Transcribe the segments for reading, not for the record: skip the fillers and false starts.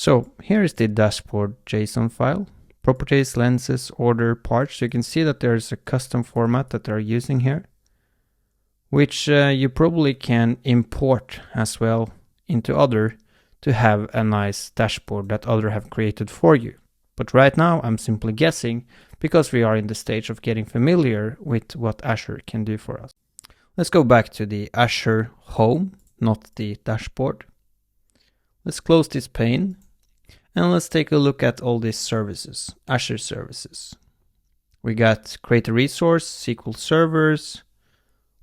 So here is the dashboard JSON file. Properties, lenses, order, parts. So you can see that there's a custom format that they're using here, which you probably can import as well into other to have a nice dashboard that other have created for you. But right now I'm simply guessing because we are in the stage of getting familiar with what Azure can do for us. Let's go back to the Azure home, not the dashboard. Let's close this pane and let's take a look at all these services, Azure services. We got create a resource, SQL servers,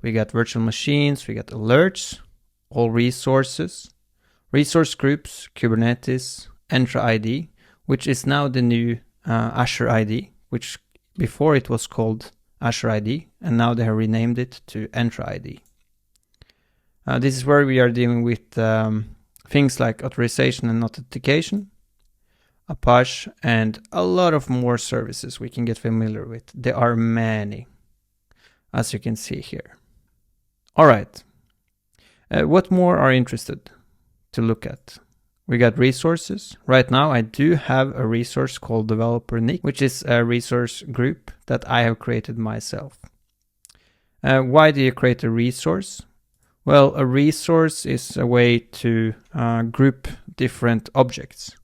we got virtual machines, we got alerts, all resources, resource groups, Kubernetes, Entra ID, which is now the new Azure ID, which before it was called Azure ID, and now they have renamed it to Entra ID. This is where we are dealing with things like authorization and authentication, Apache, and a lot of more services we can get familiar with. There are many, as you can see here. All right, what more are interested to look at? We got resources. Right now I do have a resource called Developer Nick, which is a resource group that I have created myself. Why do you create a resource? Well, a resource is a way to group different objects.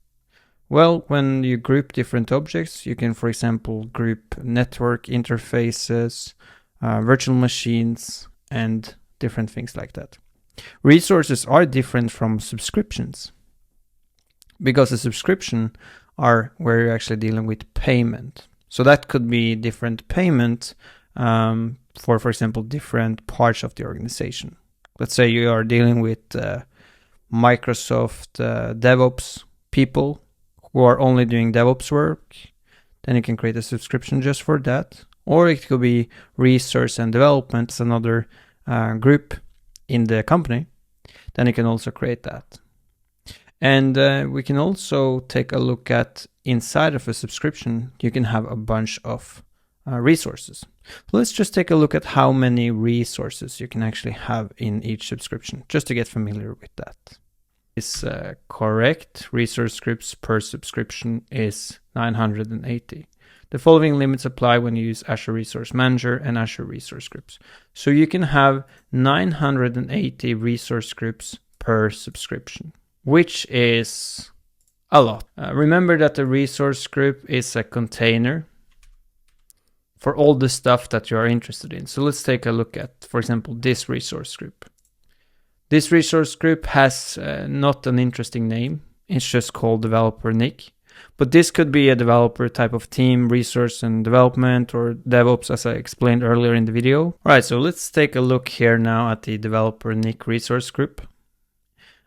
Well, when you group different objects, you can, for example, group network interfaces, virtual machines, and different things like that. Resources are different from subscriptions because a subscription are where you're actually dealing with payment. So that could be different payment for example, different parts of the organization. Let's say you are dealing with Microsoft DevOps people who are only doing DevOps work, then you can create a subscription just for that. Or it could be research and development, it's another group in the company. Then you can also create that. And we can also take a look at inside of a subscription, you can have a bunch of resources. So let's just take a look at how many resources you can actually have in each subscription, just to get familiar with that. Is correct. Resource groups per subscription is 980. The following limits apply when you use Azure Resource Manager and Azure Resource Groups. So you can have 980 resource groups per subscription, which is a lot. Remember that the resource group is a container for all the stuff that you are interested in. So let's take a look at, for example, this resource group. This resource group has not an interesting name. It's just called Developer Nick. But this could be a developer type of team, resource and development, or DevOps, as I explained earlier in the video. All right, so let's take a look here now at the Developer Nick resource group.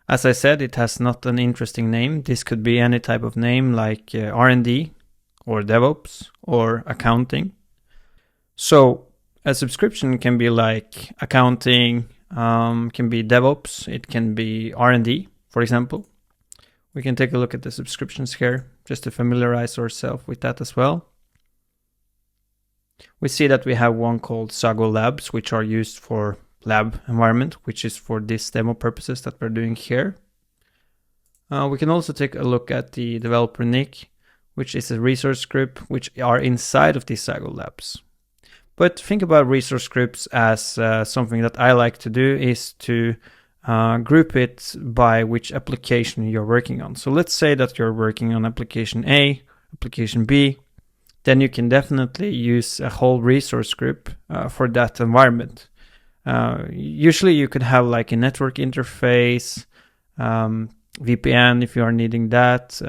As I said, it has not an interesting name. This could be any type of name like R&D or DevOps or accounting. So a subscription can be like accounting, can be DevOps, it can be R&D, for example. We can take a look at the subscriptions here just to familiarize ourselves with that as well. We see that we have one called Sago Labs, which are used for lab environment, which is for this demo purposes that we're doing here. We can also take a look at the Developer Nick, which is a resource group, which are inside of these Sago Labs. But think about resource groups as something that I like to do is to group it by which application you're working on. So let's say that you're working on application A, application B, then you can definitely use a whole resource group for that environment. Usually you could have like a network interface, VPN if you are needing that,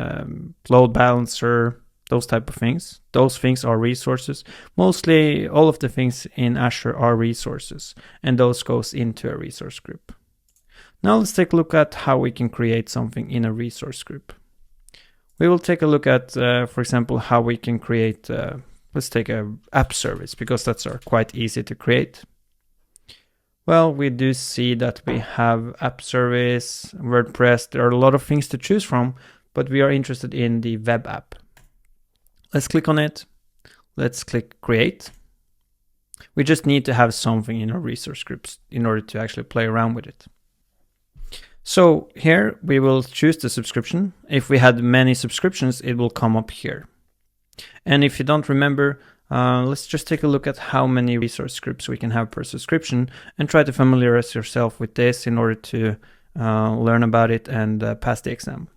load balancer, those type of things. Those things are resources. Mostly all of the things in Azure are resources, and those goes into a resource group. Now let's take a look at how we can create something in a resource group. We will take a look at, for example, how we can create, let's take an app service, because that's quite easy to create. Well, we do see that we have app service, WordPress. There are a lot of things to choose from, but we are interested in the web app. Let's click on it. Let's click create. We just need to have something in our resource groups in order to actually play around with it. So here we will choose the subscription. If we had many subscriptions, it will come up here. And if you don't remember, let's just take a look at how many resource groups we can have per subscription and try to familiarize yourself with this in order to learn about it and pass the exam.